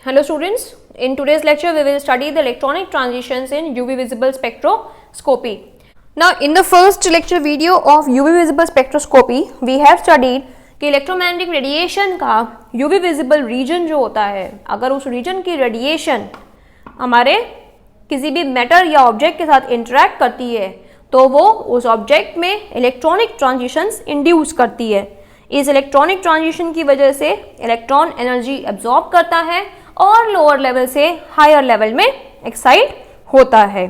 Hello students, in today's lecture we will study the electronic transitions in UV visible spectroscopy. Now in the first lecture video of UV visible spectroscopy we have studied कि electromagnetic radiation का UV visible region जो होता है, अगर उस reason की radiation हमारे किसी भी मैटर या ऑब्जेक्ट के साथ इंटरेक्ट करती है तो वो उस ऑब्जेक्ट में इलेक्ट्रॉनिक ट्रांजिशंस इंड्यूस करती है। इस इलेक्ट्रॉनिक ट्रांजिशन की वजह से इलेक्ट्रॉन एनर्जी एब्जॉर्ब करता है और लोअर लेवल से हायर लेवल में एक्साइट होता है।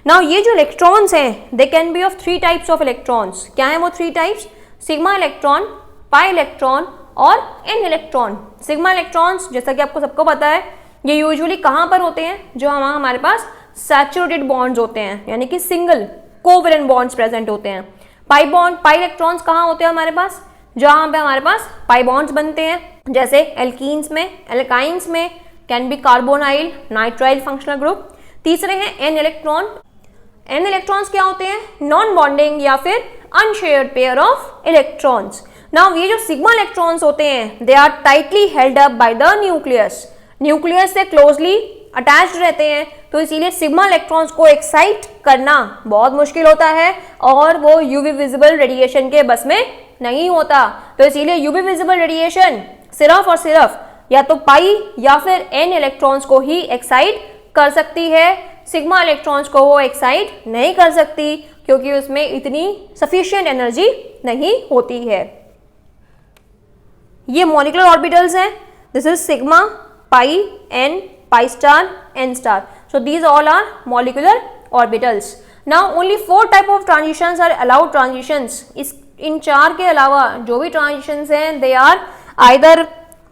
नाउ ये जो इलेक्ट्रॉन्स हैं they can be of three types of electrons. क्या है वो three types? Sigma electron, pi electron और एन इलेक्ट्रॉन। सिग्मा इलेक्ट्रॉन्स जैसा कि आपको सबको पता है ये यूजुअली कहाँ पर होते हैं? जो हमारे पास सैचुरेटेड बॉन्ड्स होते हैं, यानी कि सिंगल कोवेलेंट बॉन्ड्स प्रेजेंट होते हैं। पाई इलेक्ट्रॉन्स कहाँ होते हैं हमारे पास? जहाँ पे हमारे पास पाई बॉन्ड्स बनते हैं, जैसे एल्कीन्स में, एल्काइंस में, can be carbonyl, nitrile functional group. तीसरे हैं एन इलेक्ट्रॉन। एन इलेक्ट्रॉन्स क्या होते हैं? नॉन बॉन्डिंग या फिर unshared pair of electrons. Now ये जो सिग्मा इलेक्ट्रॉन्स होते हैं they are tightly held up by the nucleus. Nucleus से क्लोजली अटैच्ड रहते हैं, तो इसीलिए सिग्मा इलेक्ट्रॉन्स को एक्साइट करना बहुत मुश्किल होता है और वो यूवी विजिबल रेडिएशन के बस में नहीं होता। तो इसीलिए यूवी विजिबल रेडिएशन सिर्फ और सिर्फ या तो पाई या फिर एन इलेक्ट्रॉन्स को ही एक्साइट कर सकती है। सिग्मा इलेक्ट्रॉन्स को वो एक्साइट नहीं कर सकती क्योंकि उसमें इतनी सफिशिएंट एनर्जी नहीं होती है। ये मॉलिक्यूलर ऑर्बिटल्स हैं। This is sigma, pi, N, pi star, n star. So these all are molecular orbitals. Now only 4 type of transitions are allowed transitions. इन चार के अलावा जो भी transitions हैं they are either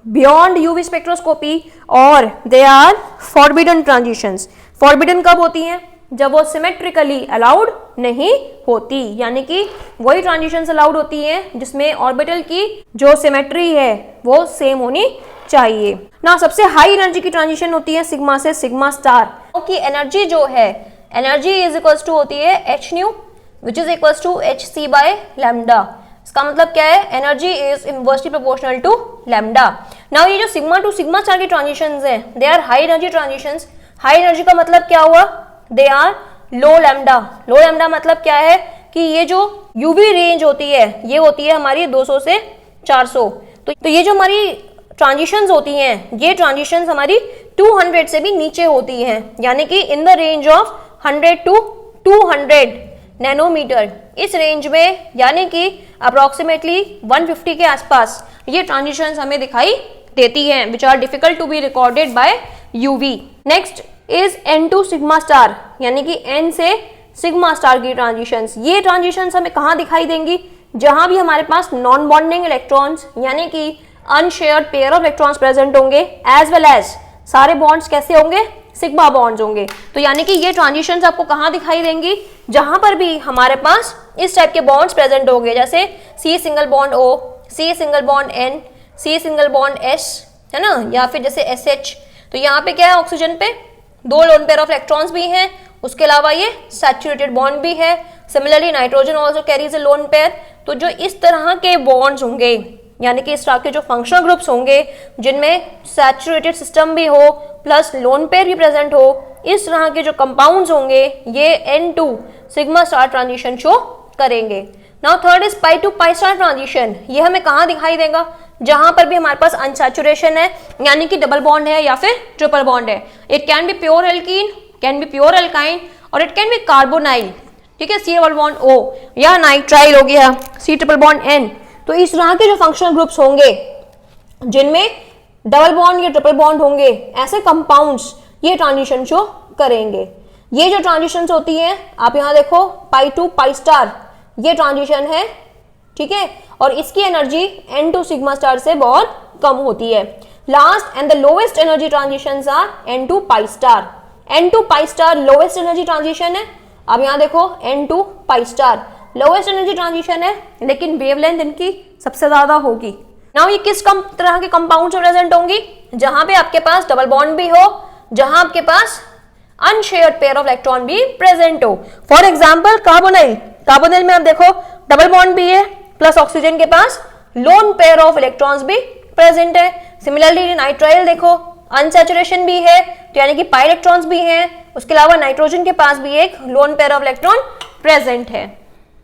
beyond UV spectroscopy or they are forbidden transitions. Forbidden कब होती हैं? जब वो symmetrically allowed नहीं होती, यानी कि वही transitions allowed होती हैं जिसमें ऑर्बिटल की जो सिमेट्री है वो सेम होनी चाहिए ना। सबसे हाई एनर्जी की ट्रांजिशन होती है सिग्मा से सिग्मा स्टार, क्योंकि एनर्जी जो है एनर्जी इज इक्वल्स टू होती है H nu which is equals to H C by lambda. इसका मतलब क्या है? Energy is inversely proportional to lambda. Now ये जो सिग्मा टू सिग्मा स्टार की ट्रांजिशंस हैं they are high energy transitions. High energy का मतलब क्या हुआ? They are low lambda. Low lambda मतलब क्या है कि ये जो यूवी रेंज होती है ये होती है हमारी 200 से 400। तो ये जो हमारी ट्रांजिशंस होती हैं ये ट्रांजिशंस हमारी 200 से भी नीचे होती हैं, यानी कि in the range of 100 to 200 nanometre. इस रेंज में यानी कि अप्रोक्सीमेटली 150 के आसपास ये ट्रांजिशंस हमें दिखाई देती हैं which are difficult to be recorded by UV. Next is N2 sigma star, यानी कि N से सिग्मा स्टार की ट्रांजिशंस। ये ट्रांजिशंस हमें कहाँ दिखाई देंगी? जहां भी हमारे पास नॉन बॉन्डिंग इलेक्ट्रॉन्स यानी कि unshared pair of electrons present होंगे, एज वेल एज सारे बॉन्ड्स कैसे होंगे? सिग्मा बॉन्ड्स होंगे। तो यानी कि ये ट्रांजिशंस आपको कहाँ दिखाई देंगी? जहां पर भी हमारे पास इस टाइप के बॉन्ड्स प्रेजेंट होंगे, जैसे C single bond O, C single bond N, C single bond S, है ना, या फिर जैसे SH। तो यहाँ पे क्या है? ऑक्सीजन पे 2 लोन पेयर ऑफ इलेक्ट्रॉन्स भी हैं, उसके अलावा ये सैचुरेटेड बॉन्ड भी है। सिमिलरली नाइट्रोजन ऑल्सो कैरीज ए लोन पेयर। तो जो इस तरह के बॉन्ड्स होंगे यानी कि इस तरह के जो फंक्शनल ग्रुप्स होंगे जिनमें सैचुरेटेड सिस्टम भी हो प्लस लोन पेयर भी प्रेजेंट हो, इस तरह के जो कंपाउंड्स होंगे ये N2 sigma star transition show करेंगे। Now third is pi to pi star transition. ये हमें कहाँ दिखाई देगा? जहां पर भी हमारे पास अनसैचुरेशन है यानी कि डबल बॉन्ड है या फिर ट्रिपल बॉन्ड है। It can be pure alkene, can be pure alkyne और इट कैन बी कार्बोनाइल, ठीक है, C डबल बॉन्ड O या नाइट्राइल हो गया C ट्रिपल बॉन्ड N। तो इस तरह के जो फंक्शनल ग्रुप्स होंगे जिनमें डबल बॉन्ड या ट्रिपल बॉन्ड होंगे, ऐसे कंपाउंड्स ये ट्रांजिशन शो करेंगे। ये जो ट्रांजिशंस होती हैं आप यहाँ देखो पाई टू पाई स्टार ये ट्रांजिशन है, ठीक है, और इसकी एनर्जी N2 सिग्मा स्टार से बहुत कम होती है। Last and the lowest energy transitions are N2 pi star. N2 pi star lowest energy transition है। अब यहाँ देखो N2 pi star lowest energy transition है, लेकिन वेवलेंथ इनकी सबसे ज्यादा होगी। नाउ ये किस तरह के कंपाउंड में प्रेजेंट होंगी? जहां पे आपके पास डबल बॉन्ड भी हो, जहां आपके पास अनशेयर्ड पेयर ऑफ इलेक्ट्रॉन भी प्रेजेंट हो। For example carbonyl. कार्बोनाइल में आप देखो डबल बॉन्ड भी है प्लस ऑक्सीजन के पास लोन पेयर ऑफ इलेक्ट्रॉन्स भी प्रेजेंट है। सिमिलरली नाइट्राइल देखो अनसैचुरेशन भी है, तो यानी कि पाई इलेक्ट्रॉन्स भी हैं। उसके अलावा नाइट्रोजन के पास भी एक lone pair of electron present है।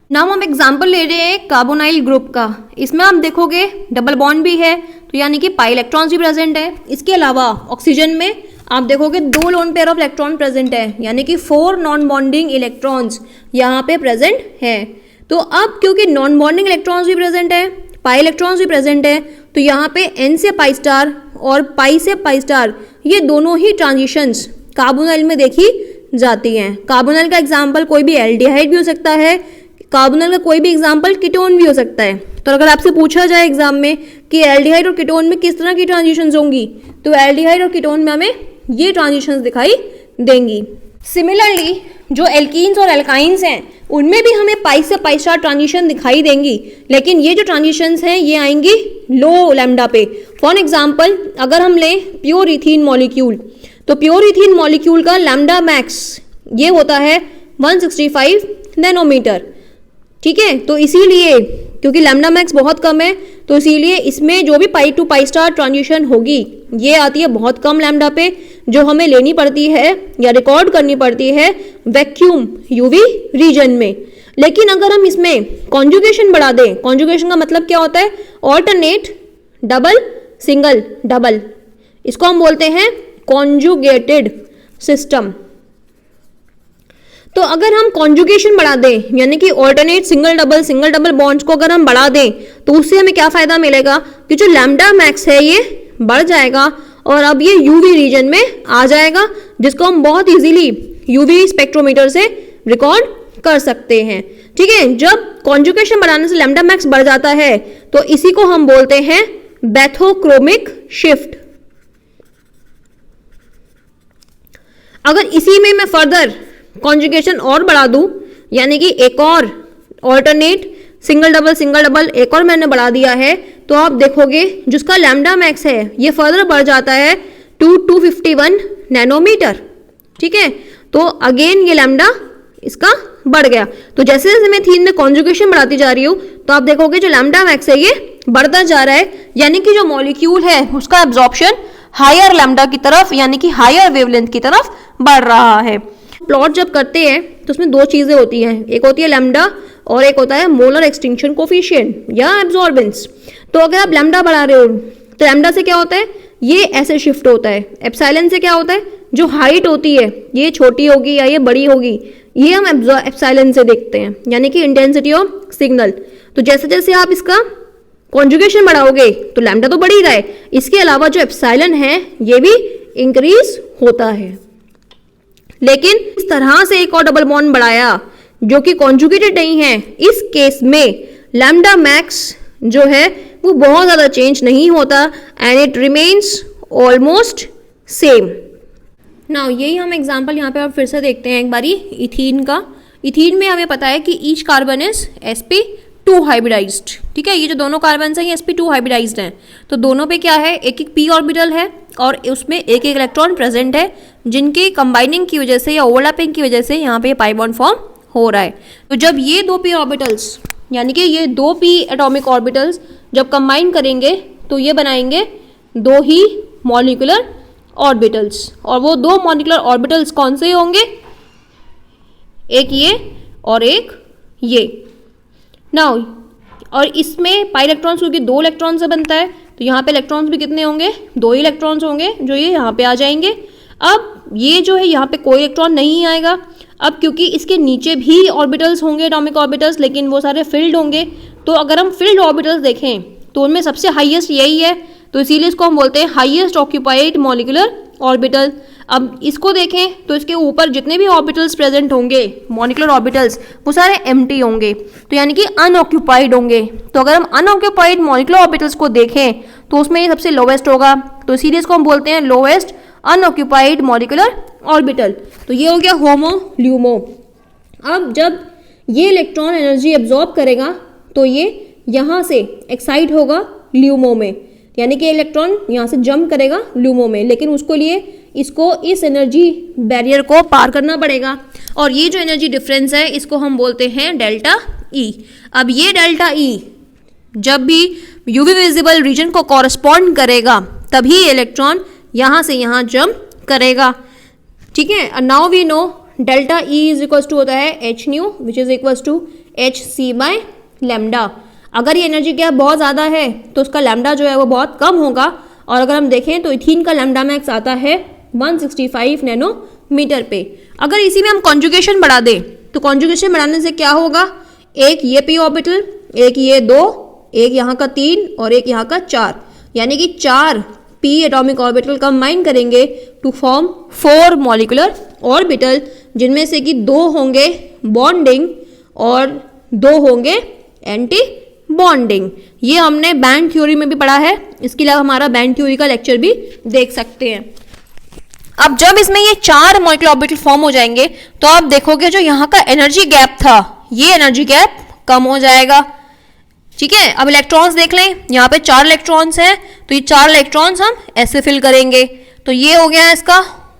नाउ हम एग्जांपल ले रहे हैं कार्बोनाइल ग्रुप का। इसमें आप देखोगे डबल बॉन्ड भी है, तो यानी कि पाई इलेक्ट्रॉन्स भी प्रेजेंट है। इसके अलावा ऑक्सीजन में आप देखोगे 2 lone pair of electron present है, यानी कि 4 नॉन बॉन्डिंग इलेक्ट्रॉन्स यहाँ पे प्रेजेंट है। तो अब क्योंकि नॉन बॉन्डिंग इलेक्ट्रॉन्स भी प्रेजेंट है, पाई इलेक्ट्रॉन्स भी प्रेजेंट है, तो यहाँ पे n से पाई स्टार और पाई से पाई स्टार ये दोनों ही ट्रांजिशंस कार्बोनाइल में देखी जाती हैं। कार्बोनाइल का एग्जाम्पल कोई भी एल्डिहाइड भी हो सकता है, कार्बोनाइल का कोई भी एग्जाम्पल कीटोन भी हो सकता है। तो अगर आपसे पूछा जाए एग्जाम में कि एल्डिहाइड और कीटोन में किस तरह की ट्रांजिशंस होंगी, तो एल्डिहाइड और कीटोन में हमें ये ट्रांजिशंस दिखाई देंगी। सिमिलरली जो एल्कीन्स और एल्काइंस हैं उनमें भी हमें पाई से पाई स्टार ट्रांजिशन दिखाई देंगी, लेकिन ये जो ट्रांजिशंस हैं ये आएंगी लो लैम्डा पे। फॉर एग्जांपल अगर हम लें प्योर इथीन मॉलिक्यूल, तो प्योर इथीन मॉलिक्यूल का लैम्डा मैक्स ये होता है 165 नैनोमीटर। ठीक है, तो इसीलिए क्योंकि लैम्डा मैक्स बहुत कम है, तो इसीलिए इसमें जो भी पाई टू पाई स्टार ट्रांजिशन होगी ये आती है बहुत कम लैम्डा पे, जो हमें लेनी पड़ती है या रिकॉर्ड करनी पड़ती है वैक्यूम यूवी रीजन में। लेकिन अगर हम इसमें कॉन्जुगेशन बढ़ा दें, कॉन्जुगेशन का मतलब क्या होता है, ऑल्टरनेट डबल सिंगल डबल, इसको हम बोलते हैं कॉन्जुगेटेड सिस्टम। तो अगर हम कॉन्जुगेशन बढ़ा दें, यानी कि ऑल्टरनेट सिंगल डबल बॉन्ड्स को अगर हम बढ़ा दें, तो उससे हमें क्या फायदा मिलेगा कि जो लैम्डा मैक्स है ये बढ़ जाएगा और अब ये यूवी रीजन में आ जाएगा, जिसको हम बहुत इजीली यूवी स्पेक्ट्रोमीटर से रिकॉर्ड कर सकते हैं। ठीक है, जब कॉन्जुगेशन बढ़ाने से लैम्डा मैक्स बढ़ जाता है तो इसी को हम बोलते हैं बैथोक्रोमिक शिफ्ट। अगर इसी में मैं फर्दर कॉन्जुगेशन और बढ़ा दूं, यानी कि एक और ऑल्टरनेट सिंगल डबल एक और मैंने बढ़ा दिया है, तो आप देखोगे जिसका लैम्डा मैक्स है ये फर्दर बढ़ जाता है 251 नैनोमीटर। ठीक है, तो अगेन ये लैम्डा इसका बढ़ गया। तो जैसे जैसे मैं थीन में कॉन्जुगेशन बढ़ाती जा रही हूँ, तो आप देखोगे जो लैम्डा मैक्स है ये बढ़ता जा रहा है, यानी कि जो मॉलिक्यूल है उसका एब्जॉर्प्शन हायर लैम्डा की तरफ, यानी कि हायर वेवलेंथ की तरफ बढ़ रहा है। प्लॉट जब करते हैं तो उसमें 2 चीजें होती हैं, एक होती है लैम्डा और एक होता है मोलर एक्सटिंक्शन कोफिशिएंट या एब्जॉर्बेंस। तो अगर आप लैम्डा बढ़ा रहे हो तो लैम्डा से क्या होता है, ये ऐसे शिफ्ट होता है। एप्सिलॉन से क्या होता है, जो हाइट होती है ये छोटी होगी या ये बड़ी होगी, ये हम एप्सिलॉन से देखते हैं, यानी कि इंटेंसिटी ऑफ सिग्नल। तो जैसे जैसे आप इसका कॉन्जुगेशन बढ़ाओगे तो लैम्डा तो बढ़ ही रहा है, इसके अलावा जो एप्सिलॉन है ये भी इंक्रीज होता है। लेकिन इस तरह से एक और डबल बॉन्ड बढ़ाया जो कि कॉन्जुगेटेड नहीं है, इस केस में लैम्डा मैक्स जो है वो बहुत ज़्यादा चेंज नहीं होता and it remains almost same. Now यही हम एग्जांपल यहाँ पे अब फिर से देखते हैं एक बारी इथीन का। इथीन में हमें पता है कि each carbon is sp2 hybridised. ठीक है, ये जो दोनों कार्बन हैं ये sp2 हाइब्रिडाइज्ड हैं, तो दोनों पे क्या है, एक एक p ऑर्बिटल है और उसमें एक एक इलेक्ट्रॉन प्रेजेंट है, जिनके कंबाइनिंग की वजह से या ओवरलैपिंग की वजह से यहाँ पे पाई बॉन्ड फॉर्म हो रहा है। तो जब ये 2 p ऑर्बिटल्स, यानी कि ये 2 p एटॉमिक ऑर्बिटल्स जब कंबाइन करेंगे तो ये बनाएंगे 2 ही मॉलिक्यूलर ऑर्बिटल्स, और वो 2 मॉलिक्यूलर ऑर्बिटल्स कौन से होंगे, एक ये और एक ये। नाउ और इसमें पाई इलेक्ट्रॉन्स क्योंकि 2 इलेक्ट्रॉन से बनता है, तो यहाँ पे इलेक्ट्रॉन्स भी कितने होंगे, 2 ही इलेक्ट्रॉन्स होंगे जो ये यहाँ पे आ जाएंगे। अब ये जो है यहाँ पे कोई इलेक्ट्रॉन नहीं आएगा, अब क्योंकि इसके नीचे भी ऑर्बिटल्स होंगे एटॉमिक ऑर्बिटल्स, लेकिन वो सारे फिल्ड होंगे। तो अगर हम फिल्ड ऑर्बिटल्स देखें तो उनमें सबसे हाईएस्ट यही है, तो इसीलिए इसको हम बोलते हैं हाईएस्ट ऑक्यूपाइड मॉलिक्यूलर ऑर्बिटल। अब इसको देखें तो इसके ऊपर जितने भी ऑर्बिटल्स प्रेजेंट होंगे मॉलिक्यूलर ऑर्बिटल्स वो सारे एम्प्टी होंगे, तो यानी कि अनऑक्यूपाइड होंगे। तो अगर हम अनऑक्यूपाइड मॉलिक्यूलर ऑर्बिटल्स को देखें तो उसमें ये सबसे लोवेस्ट होगा, तो इसीलिए इसको हम बोलते हैं लोवेस्ट अनऑक्यूपाइड मॉलिक्यूलर ऑर्बिटल। तो ये हो गया होमो ल्यूमो। अब जब ये इलेक्ट्रॉन एनर्जी एब्जॉर्ब करेगा तो ये यहाँ से एक्साइट होगा ल्यूमो में, यानी कि इलेक्ट्रॉन यहाँ से जंप करेगा ल्यूमो में, लेकिन उसको लिए इसको इस एनर्जी बैरियर को पार करना पड़ेगा, और ये जो एनर्जी डिफरेंस है इसको हम बोलते हैं डेल्टा ई। अब ये डेल्टा ई जब भी यूवी विजिबल रीजन को कॉरस्पॉन्ड करेगा तभी इलेक्ट्रॉन यहाँ से यहाँ जंप करेगा, ठीक है। Now we know delta E is equals to होता है H nu which is equals to H C by lambda. अगर ये एनर्जी गैप बहुत ज़्यादा है तो उसका लैम्डा जो है वो बहुत कम होगा, और अगर हम देखें तो इथीन का लैम्डा मैक्स आता है 165 नैनोमीटर पे। अगर इसी में हम कॉन्जुगेशन बढ़ा दें तो कॉन्जुगेशन बढ़ाने से क्या होगा, एक ये पी ऑर्बिटल, एक ये 2, एक यहाँ का 3 और एक यहाँ का 4, यानी कि 4 पी एटॉमिक ऑर्बिटल कंबाइन करेंगे टू फॉर्म 4 मॉलिक्यूलर ऑर्बिटल, जिनमें से कि 2 होंगे बॉन्डिंग और 2 होंगे एंटी बॉन्डिंग। ये हमने बैंड थ्योरी में भी पढ़ा है, इसके अलावा हमारा बैंड थ्योरी का लेक्चर भी देख सकते हैं। अब जब इसमें ये 4 मॉलिक्यूलर ऑर्बिटल फॉर्म हो जाएंगे तो आप देखोगे जो यहाँ का एनर्जी गैप था, ये एनर्जी गैप कम हो जाएगा, ठीक है। अब इलेक्ट्रॉन्स देख लें, यहाँ पे 4 इलेक्ट्रॉन्स हैं, तो ये 4 इलेक्ट्रॉन्स हम ऐसे फिल करेंगे, तो ये हो गया इसका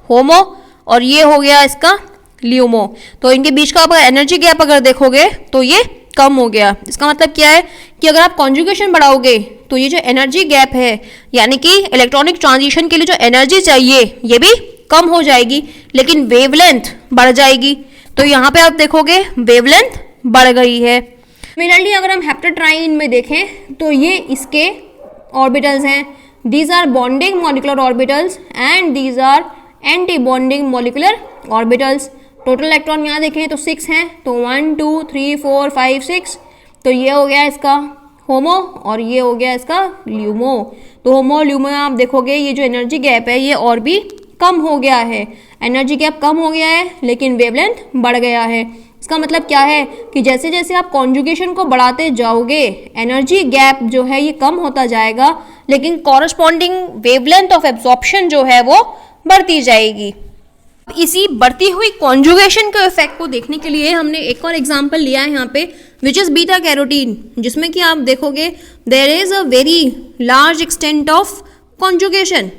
होमो और ये हो गया इसका ल्यूमो। तो इनके बीच का आप एनर्जी गैप अगर देखोगे तो ये कम हो गया। इसका मतलब क्या है कि अगर आप कॉन्जुगेशन बढ़ाओगे तो ये जो एनर्जी गैप है, यानी कि इलेक्ट्रॉनिक ट्रांजिशन के लिए जो एनर्जी चाहिए ये भी कम हो जाएगी, लेकिन वेवलेंथ बढ़ जाएगी। तो यहाँ पे आप देखोगे वेवलेंथ बढ़ गई है। सिमिलरली अगर हम हेप्टाट्राइन में देखें तो ये इसके ऑर्बिटल्स हैं, these are bonding molecular orbitals and these are anti bonding molecular orbitals. Total electron यहाँ देखें तो 6 हैं, तो 1 2 3 4 5 6, तो ये हो गया इसका होमो और ये हो गया इसका ल्यूमो। तो होमो और ल्यूमो आप देखोगे ये जो एनर्जी गैप है ये और भी कम हो गया है, एनर्जी गैप कम हो गया है लेकिन वेवलेंथ बढ़ गया है। इसका मतलब क्या है कि जैसे जैसे आप कॉन्जुगेशन को बढ़ाते जाओगे एनर्जी गैप जो है ये कम होता जाएगा, लेकिन कॉरस्पॉन्डिंग वेवलेंथ ऑफ एब्जॉर्प्शन जो है वो बढ़ती जाएगी। इसी बढ़ती हुई कॉन्जुगेशन के इफेक्ट को देखने के लिए हमने एक और एग्जांपल लिया है यहाँ पे, विच इज़ बीटा कैरोटीन, जिसमें कि आप देखोगे there is a very large extent of conjugation,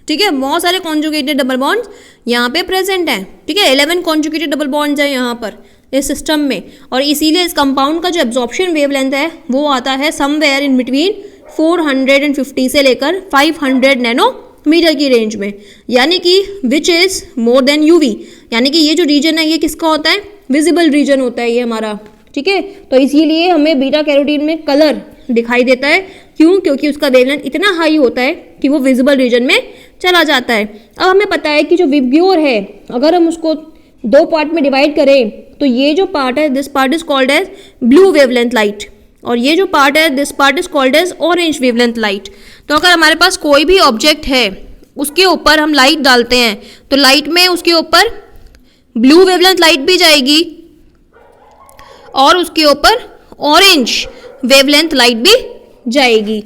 ठीक है। बहुत सारे कॉन्जुगेटेड डबल बॉन्ड्स यहाँ पे प्रेजेंट हैं, ठीक है। 11 कॉन्जुगेटेड डबल बॉन्ड्स हैं यहाँ पर इस सिस्टम में, और इसीलिए इस कंपाउंड का जो एब्जॉर्प्शन वेवलेंथ है वो आता है समवेयर इन बिटवीन 450 से लेकर 500 नैनोमीटर की रेंज में, यानी कि which is more than UV, यानी कि ये जो रीजन है ये किसका होता है, विजिबल रीजन होता है ये हमारा, ठीक है। तो इसीलिए हमें बीटा कैरोटीन में कलर दिखाई देता है, क्यों, क्योंकि उसका वेवलेंथ इतना हाई होता है कि वो विजिबल रीजन में चला जाता है। अब हमें पता है कि जो विब्ग्योर है अगर हम उसको 2 पार्ट में डिवाइड करें तो ये जो पार्ट है this part is called as blue wavelength light, और ये जो पार्ट है this part is called as orange wavelength light. तो अगर हमारे पास कोई भी ऑब्जेक्ट है उसके ऊपर हम लाइट डालते हैं तो लाइट में उसके ऊपर ब्लू वेवलेंथ लाइट भी जाएगी और उसके ऊपर ऑरेंज वेवलेंथ लाइट भी जाएगी,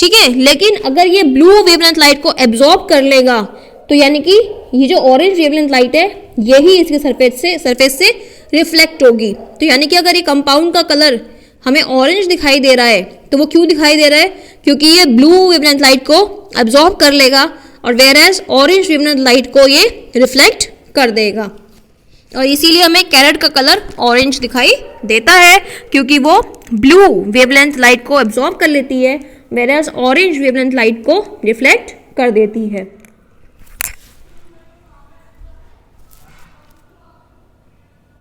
ठीक है। लेकिन अगर ये ब्लू वेवलेंथ लाइट को एब्जॉर्ब कर लेगा तो यानी कि ये जो ऑरेंज वेवलेंथ लाइट है यही इसके सरफेस से रिफ्लेक्ट होगी। तो यानी कि अगर ये कंपाउंड का कलर हमें ऑरेंज दिखाई दे रहा है तो वो क्यों दिखाई दे रहा है, क्योंकि ये ब्लू वेवलेंथ लाइट को एब्जॉर्ब कर लेगा और whereas orange wavelength light को ये रिफ्लेक्ट कर देगा, और इसीलिए हमें कैरेट का कलर ऑरेंज दिखाई देता है क्योंकि वो ब्लू वेवलेंथ लाइट को एब्जॉर्ब कर लेती है, whereas orange wavelength light को रिफ्लेक्ट कर देती है।